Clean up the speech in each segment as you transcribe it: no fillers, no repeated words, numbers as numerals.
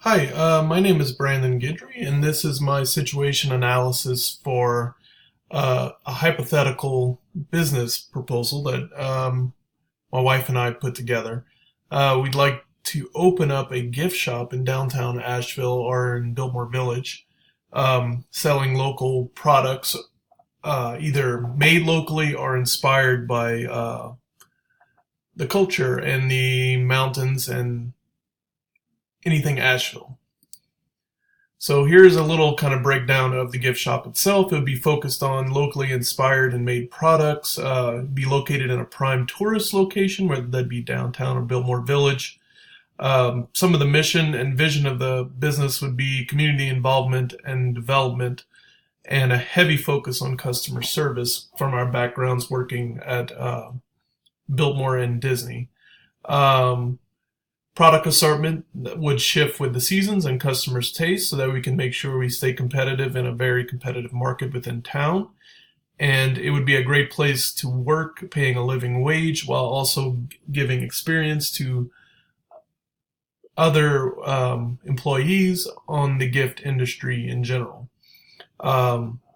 Hi, my name is Brandon Guidry, and this is my situation analysis for a hypothetical business proposal that my wife and I put together. We'd like to open up a gift shop in downtown Asheville or in Biltmore Village, selling local products, either made locally or inspired by the culture and the mountains and anything Asheville. So here's a little kind of breakdown of the gift shop itself. It would be focused on locally inspired and made products, be located in a prime tourist location, whether that be downtown or Biltmore Village. Some of the mission and vision of the business would be community involvement and development, and a heavy focus on customer service from our backgrounds working at Biltmore and Disney. Um, Product assortment that would shift with the seasons and customers' taste so that we can make sure we stay competitive in a very competitive market within town. And it would be a great place to work, paying a living wage while also giving experience to other employees on the gift industry in general.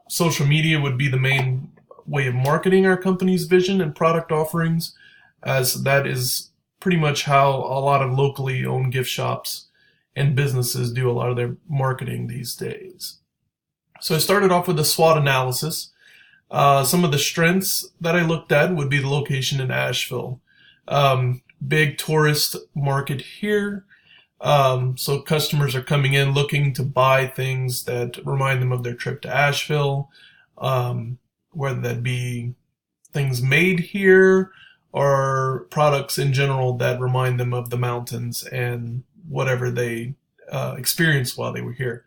Social media would be the main way of marketing our company's vision and product offerings, as that is pretty much how a lot of locally owned gift shops and businesses do a lot of their marketing these days. So I started off with a SWOT analysis. Some of the strengths that I looked at would be the location in Asheville. Big tourist market here. So customers are coming in looking to buy things that remind them of their trip to Asheville, whether that be things made here or products in general that remind them of the mountains and whatever they experienced while they were here.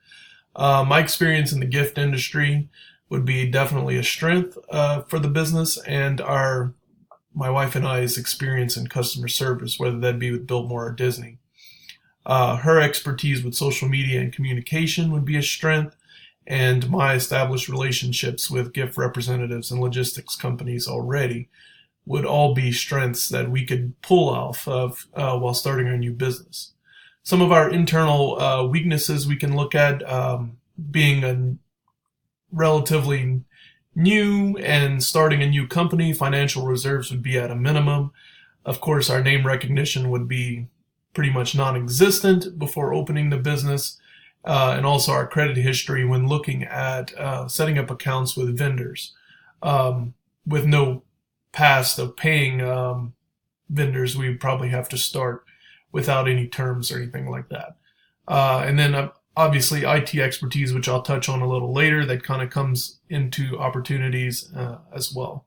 My experience in the gift industry would be definitely a strength for the business, and my wife and I's experience in customer service, whether that be with Biltmore or Disney. Her expertise with social media and communication would be a strength, and my established relationships with gift representatives and logistics companies already would all be strengths that we could pull off of while starting our new business. Some of our internal weaknesses we can look at, being a relatively new and starting a new company, financial reserves would be at a minimum. Of course, our name recognition would be pretty much non-existent before opening the business, and also our credit history when looking at setting up accounts with vendors. With no past of paying vendors, we would probably have to start without any terms or anything like that. And then obviously IT expertise, which I'll touch on a little later, that kind of comes into opportunities as well.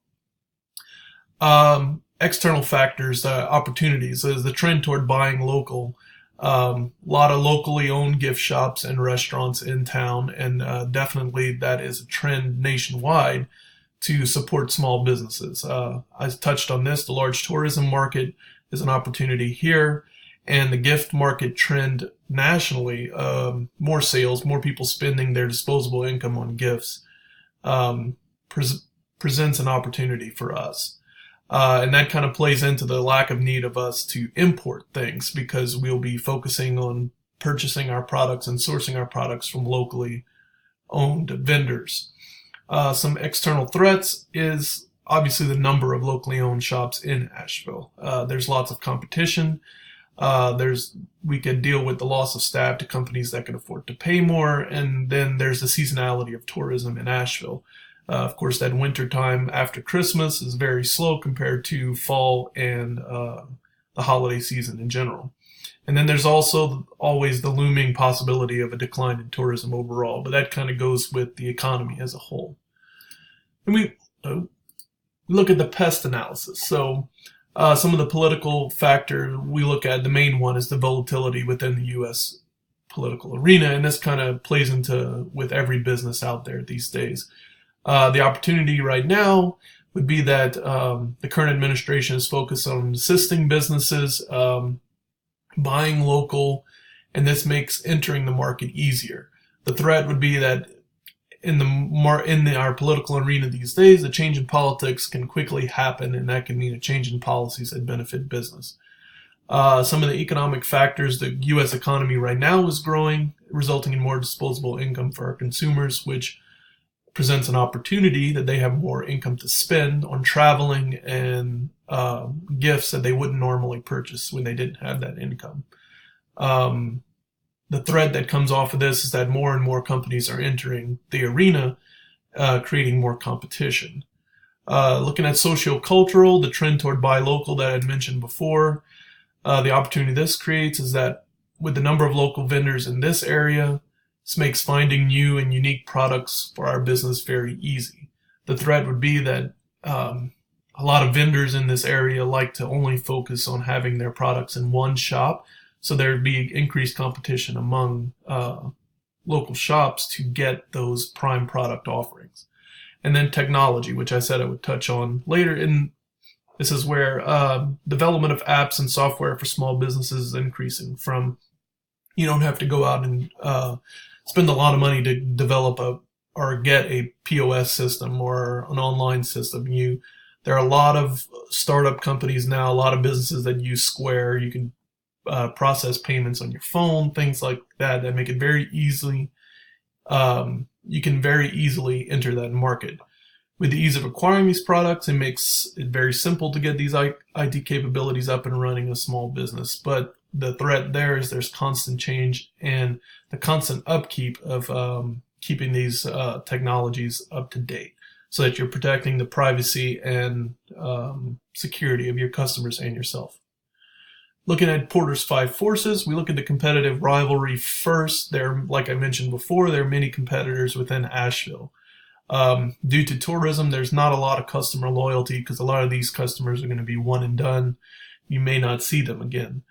External factors, opportunities, is the trend toward buying local. A lot of locally owned gift shops and restaurants in town, and definitely that is a trend nationwide to support small businesses. I touched on this. The large tourism market is an opportunity here, and the gift market trend nationally, more sales, more people spending their disposable income on gifts, presents an opportunity for us. And that kind of plays into the lack of need of us to import things, because we'll be focusing on purchasing our products and sourcing our products from locally owned vendors. Some external threats is obviously the number of locally owned shops in Asheville. There's lots of competition. We could deal with the loss of staff to companies that can afford to pay more, and then there's the seasonality of tourism in Asheville. Of course, that winter time after Christmas is very slow compared to fall and the holiday season in general. And then there's also always the looming possibility of a decline in tourism overall, but that kind of goes with the economy as a whole. And we look at the pest analysis. So some of the political factors we look at, the main one is the volatility within the U.S. political arena, and this kind of plays into with every business out there these days. The opportunity right now would be that the current administration is focused on assisting businesses, buying local, and this makes entering the market easier. The threat would be that in our political arena these days, a change in politics can quickly happen, and that can mean a change in policies that benefit business. Some of the economic factors, the U.S. economy right now is growing, resulting in more disposable income for our consumers, which presents an opportunity that they have more income to spend on traveling and gifts that they wouldn't normally purchase when they didn't have that income. The thread that comes off of this is that more and more companies are entering the arena, creating more competition. Looking at socio-cultural, the trend toward buy local that I had mentioned before, the opportunity this creates is that with the number of local vendors in this area, this makes finding new and unique products for our business very easy. The threat would be that a lot of vendors in this area like to only focus on having their products in one shop, so there would be increased competition among local shops to get those prime product offerings. And then technology, which I said I would touch on later. And this is where development of apps and software for small businesses is increasing. From you don't have to go out and spend a lot of money to develop or get a POS system or an online system. There are a lot of startup companies now, a lot of businesses that use Square. You can process payments on your phone, things like that make it very easily. You can very easily enter that market. With the ease of acquiring these products, it makes it very simple to get these IT capabilities up and running a small business. But the threat there is there's constant change and the constant upkeep of keeping these technologies up to date so that you're protecting the privacy and security of your customers and yourself. Looking at Porter's 5 forces, we look at the competitive rivalry first. Like I mentioned before, there are many competitors within Asheville. Due to tourism, there's not a lot of customer loyalty because a lot of these customers are going to be one and done. You may not see them again.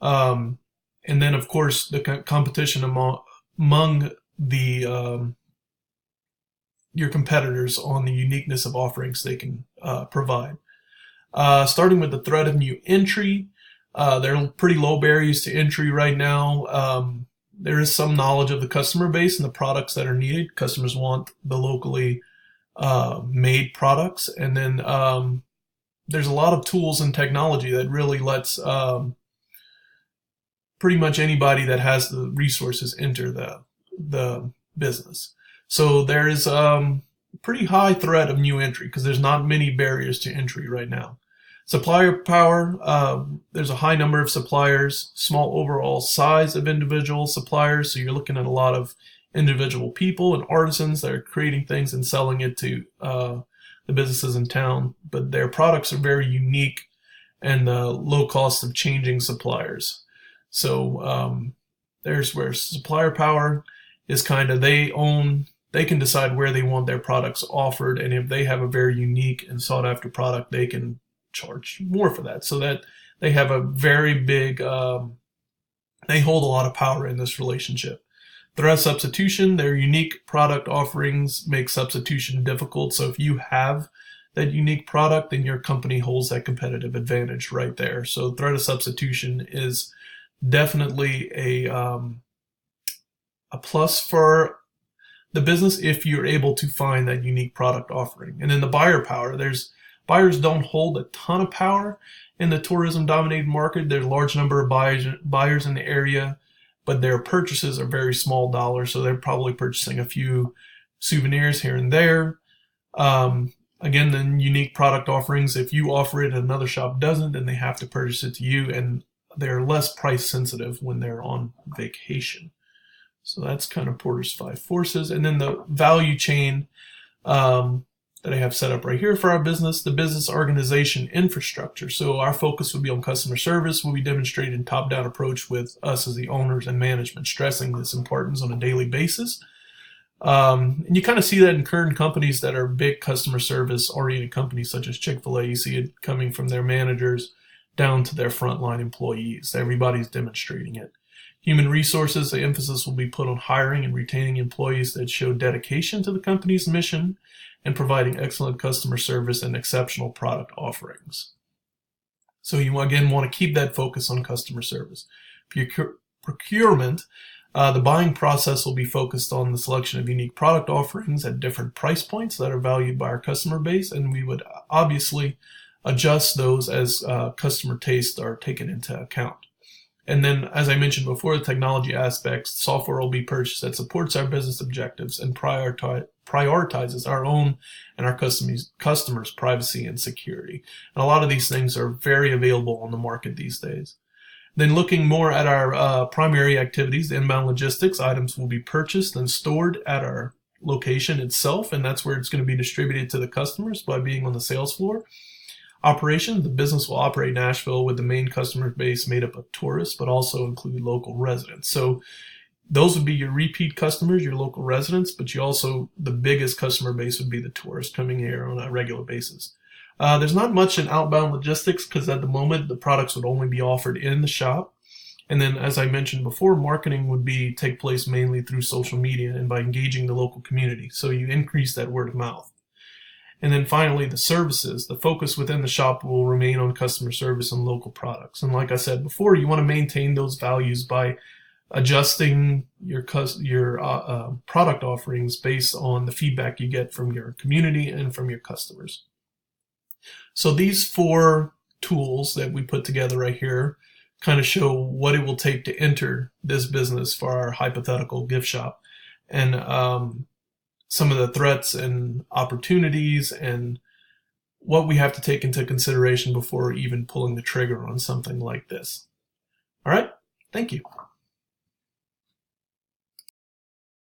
And then, of course, the competition among the your competitors on the uniqueness of offerings they can provide. Starting with the threat of new entry, there are pretty low barriers to entry right now. There is some knowledge of the customer base and the products that are needed. Customers want the locally made products. And then there's a lot of tools and technology that really lets pretty much anybody that has the resources enter the business. So there is pretty high threat of new entry because there's not many barriers to entry right now. Supplier power, there's a high number of suppliers, small overall size of individual suppliers. So you're looking at a lot of individual people and artisans that are creating things and selling it to the businesses in town. But their products are very unique and the low cost of changing suppliers. So there's where supplier power is kind of they can decide where they want their products offered. And if they have a very unique and sought after product, they can charge more for that, so that they have a very big they hold a lot of power in this relationship. Threat substitution, their unique product offerings make substitution difficult. So if you have that unique product, then your company holds that competitive advantage right there. So threat of substitution is definitely a plus for the business if you're able to find that unique product offering. And then the buyer power, buyers don't hold a ton of power in the tourism-dominated market. There's a large number of buyers in the area, but their purchases are very small dollars, so they're probably purchasing a few souvenirs here and there. Again, the unique product offerings, if you offer it and another shop doesn't, then they have to purchase it to you, and they're less price sensitive when they're on vacation. So that's kind of Porter's 5 forces. And then the value chain that I have set up right here for our business, the business organization infrastructure. So our focus would be on customer service. We'll be demonstrating top-down approach with us as the owners and management, stressing this importance on a daily basis. And you kind of see that in current companies that are big customer service oriented companies such as Chick-fil-A. You see it coming from their managers down to their frontline employees. Everybody's demonstrating it. Human resources, the emphasis will be put on hiring and retaining employees that show dedication to the company's mission and providing excellent customer service and exceptional product offerings. So you again want to keep that focus on customer service. Procurement, the buying process will be focused on the selection of unique product offerings at different price points that are valued by our customer base, and we would obviously adjust those as customer tastes are taken into account. And then, as I mentioned before, the technology aspects, software will be purchased that supports our business objectives and prioritizes our own and our customers' privacy and security. And a lot of these things are very available on the market these days. Then looking more at our primary activities, the inbound logistics, items will be purchased and stored at our location itself, and that's where it's going to be distributed to the customers by being on the sales floor. Operation, the business will operate in Nashville with the main customer base made up of tourists, but also include local residents. So those would be your repeat customers, your local residents, but you also, the biggest customer base would be the tourists coming here on a regular basis. There's not much in outbound logistics because at the moment the products would only be offered in the shop. And then, as I mentioned before, marketing would take place mainly through social media and by engaging the local community. So you increase that word of mouth. And then finally, the services. The focus within the shop will remain on customer service and local products. And like I said before, you want to maintain those values by adjusting your product offerings based on the feedback you get from your community and from your customers. So these 4 tools that we put together right here kind of show what it will take to enter this business for our hypothetical gift shop. And some of the threats and opportunities and what we have to take into consideration before even pulling the trigger on something like this. All right, thank you.